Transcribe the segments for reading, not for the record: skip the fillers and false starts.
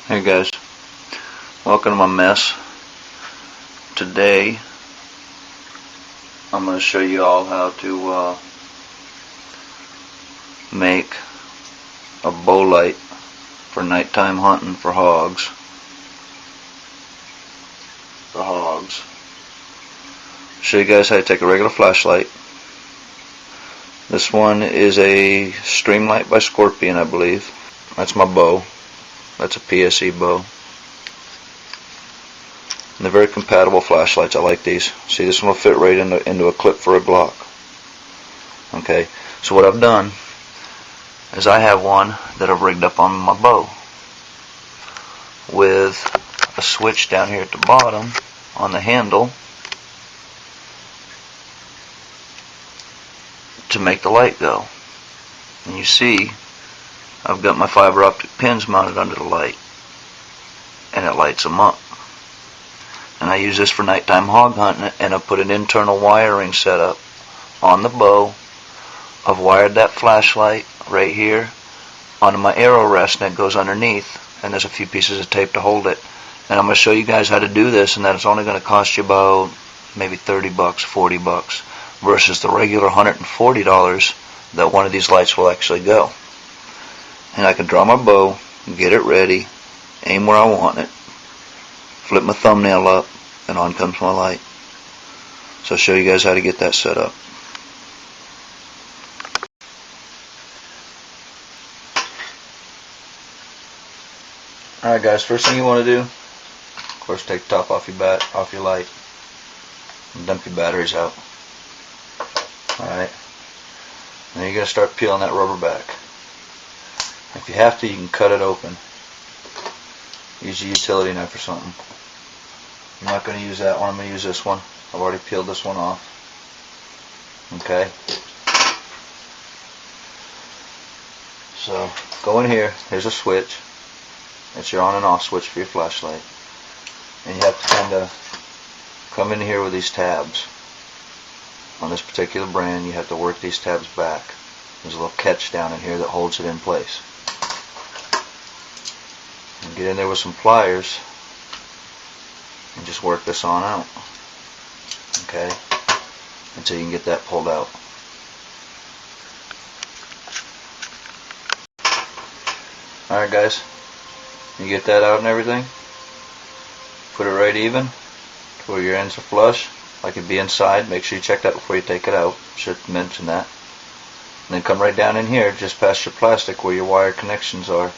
Hey guys, welcome to my mess. Today I'm going to show you all how to make a bow light for nighttime hunting for hogs. Show you guys how to take a regular flashlight. This one is a Streamlight by Scorpion, I believe. That's my bow. That's a PSE bow. And they're very compatible flashlights. I like these. See, this one will fit right into a clip for a Glock. Okay, so what I've done is I have one that I've rigged up on my bow with a switch down here at the bottom on the handle to make the light go. And you see I've got my fiber optic pins mounted under the light, and it lights them up. And I use this for nighttime hog hunting, and I put an internal wiring setup on the bow. I've wired that flashlight right here onto my arrow rest, and it goes underneath, and there's a few pieces of tape to hold it. And I'm going to show you guys how to do this, and that it's only going to cost you about maybe $30, $40 versus the regular $140 that one of these lights will actually go. And I can draw my bow, get it ready, aim where I want it, flip my thumbnail up, and on comes my light. So I'll show you guys how to get that set up. Alright guys, first thing you want to do, of course, take the top off your light and dump your batteries out. Alright, then you're going to start peeling that rubber back. If you have to, you can cut it open. Use a utility knife or something. I'm not going to use that one, I'm going to use this one. I've already peeled this one off. Okay. So, go in here, here's a switch. It's your on and off switch for your flashlight. And you have to kind of come in here with these tabs. On this particular brand, you have to work these tabs back. There's a little catch down in here that holds it in place. And get in there with some pliers and just work this on out. Okay? Until you can get that pulled out. Alright guys, you get that out and everything, put it right even to where your ends are flush, like it'd be inside. Make sure you check that before you take it out. Should mention that. And then come right down in here, just past your plastic where your wire connections are,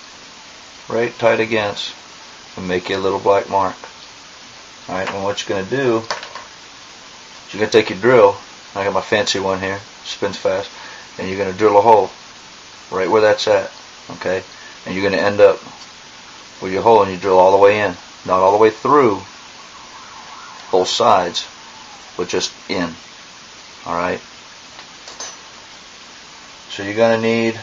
right tight against, and make you a little black mark. Alright, and what you're going to do is you're going to take your drill. I got my fancy one here, spins fast, and you're going to drill a hole right where that's at. Okay, and you're going to end up with your hole, and you drill all the way in, not all the way through both sides, but just in. Alright, so you're going to need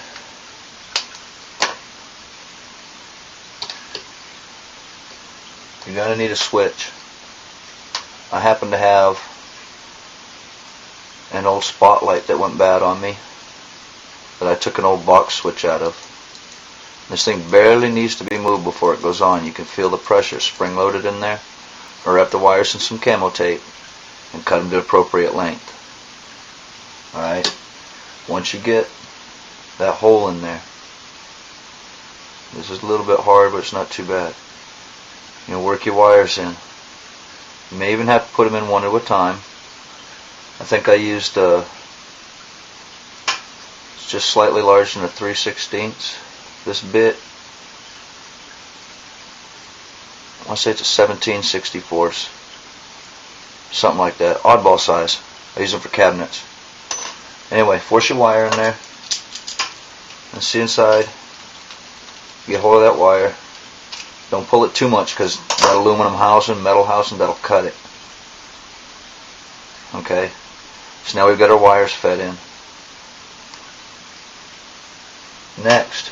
a switch. I happen to have an old spotlight that went bad on me that I took an old box switch out of. This thing barely needs to be moved before it goes on. You can feel the pressure spring loaded in there. Or wrap the wires in some camo tape and cut them to appropriate length. Alright, once you get that hole in there, this is a little bit hard, but it's not too bad. You know, work your wires in. You may even have to put them in one at a time. I think I used it's just slightly larger than a 3/16. This bit, I want to say it's a 17/64, something like that. Oddball size. I use them for cabinets. Anyway, force your wire in there and see inside. Get hold of that wire. Don't pull it too much, because that aluminum housing, metal housing, that'll cut it. Okay, so now we've got our wires fed in. Next,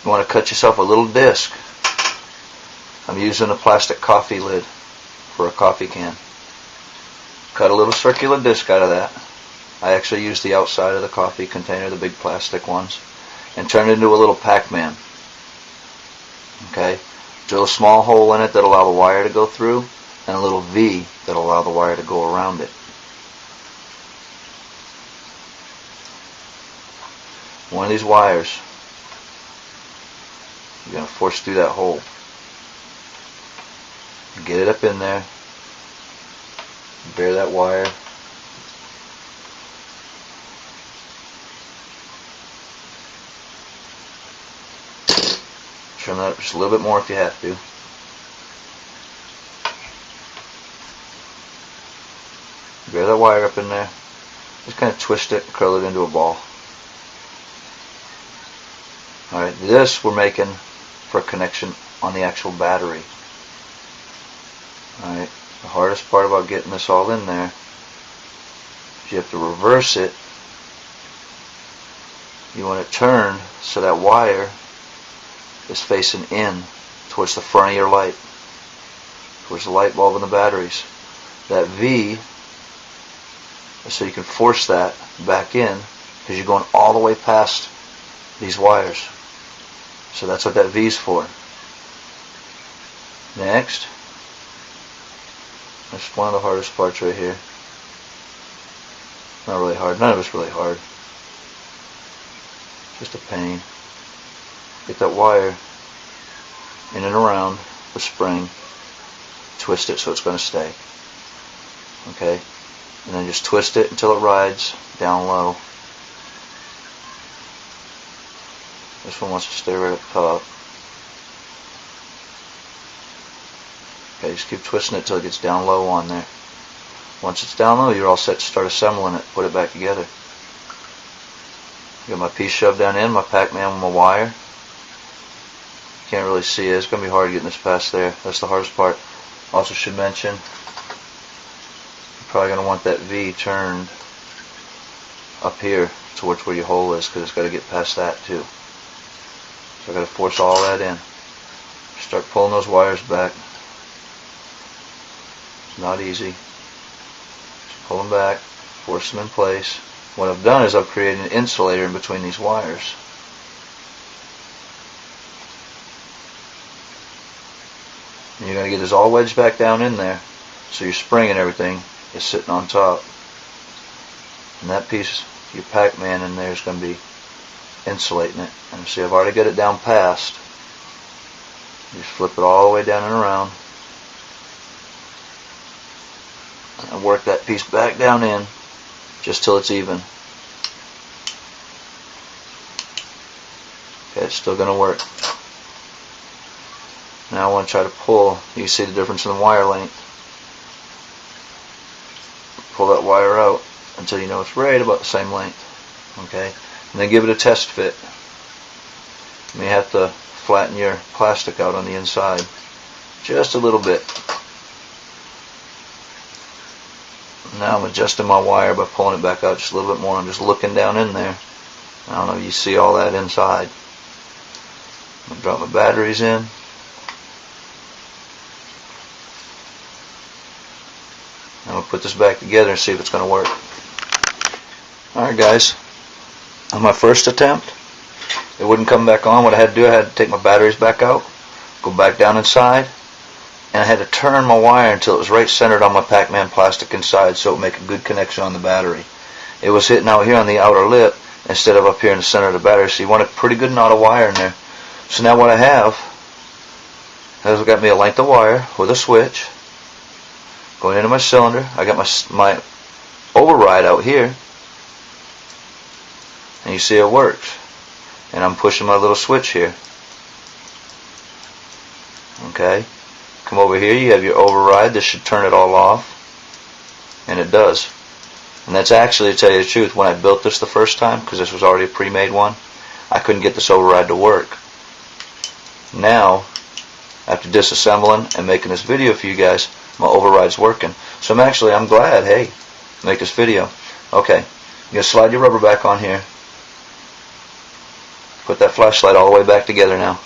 you want to cut yourself a little disc. I'm using a plastic coffee lid for a coffee can. Cut a little circular disc out of that. I actually use the outside of the coffee container, the big plastic ones, and turn it into a little Pac-Man. Okay, Drill a small hole in it that'll allow the wire to go through, and a little V that'll allow the wire to go around it. One of these wires, you're going to force through that hole. Get it up in there. Bear that wire. Trim that up just a little bit more if you have to. Bear that wire up in there. Just kind of twist it and curl it into a ball. Alright, this we're making for a connection on the actual battery. Alright, the hardest part about getting this all in there is you have to reverse it. You want to turn so that wire is facing in towards the front of your light, towards the light bulb and the batteries. That V is so you can force that back in because you're going all the way past these wires. So that's what that V is for. Next, that's one of the hardest parts right here. Not really hard. None of it's really hard. Just a pain. Get that wire in and around the spring. Twist it so it's going to stay. Okay? And then just twist it until it rides down low. This one wants to stay right up top. Okay, just keep twisting it until it gets down low on there. Once it's down low, you're all set to start assembling it. Put it back together. Got my piece shoved down in, my Pac-Man with my wire. Can't really see it. It's going to be hard getting this past there. That's the hardest part. Also should mention, you're probably going to want that V turned up here towards where your hole is because it's got to get past that too. So I've got to force all that in. Start pulling those wires back. It's not easy. Just pull them back, force them in place. What I've done is I've created an insulator in between these wires. And you're going to get this all wedged back down in there so your spring and everything is sitting on top. And that piece, your Pac-Man in there, is going to be insulating it. And see, I've already got it down past. Just flip it all the way down and around. And work that piece back down in just till it's even. Okay, it's still going to work. Now I want to try to pull. You see the difference in the wire length. Pull that wire out until you know it's right about the same length. Okay, and then give it a test fit. You may have to flatten your plastic out on the inside just a little bit. Now I'm adjusting my wire by pulling it back out just a little bit more. I'm just looking down in there. I don't know if you see all that inside. I'm going to drop my batteries in. I'm going to put this back together and see if it's going to work. Alright guys, on my first attempt, it wouldn't come back on. What I had to do, I had to take my batteries back out, go back down inside, and I had to turn my wire until it was right centered on my Pac-Man plastic inside so it would make a good connection on the battery. It was hitting out here on the outer lip instead of up here in the center of the battery, so you want a pretty good knot of wire in there. So now what I have is I've got me a length of wire with a switch going into my cylinder. I got my override out here, and you see it works. And I'm pushing my little switch here. Okay. Come over here, you have your override. This should turn it all off. And it does. And that's actually, to tell you the truth, when I built this the first time, because this was already a pre-made one, I couldn't get this override to work. Now, after disassembling and making this video for you guys, my override's working. So I'm glad, hey, make this video. Okay, you're going to slide your rubber back on here. Put that flashlight all the way back together now.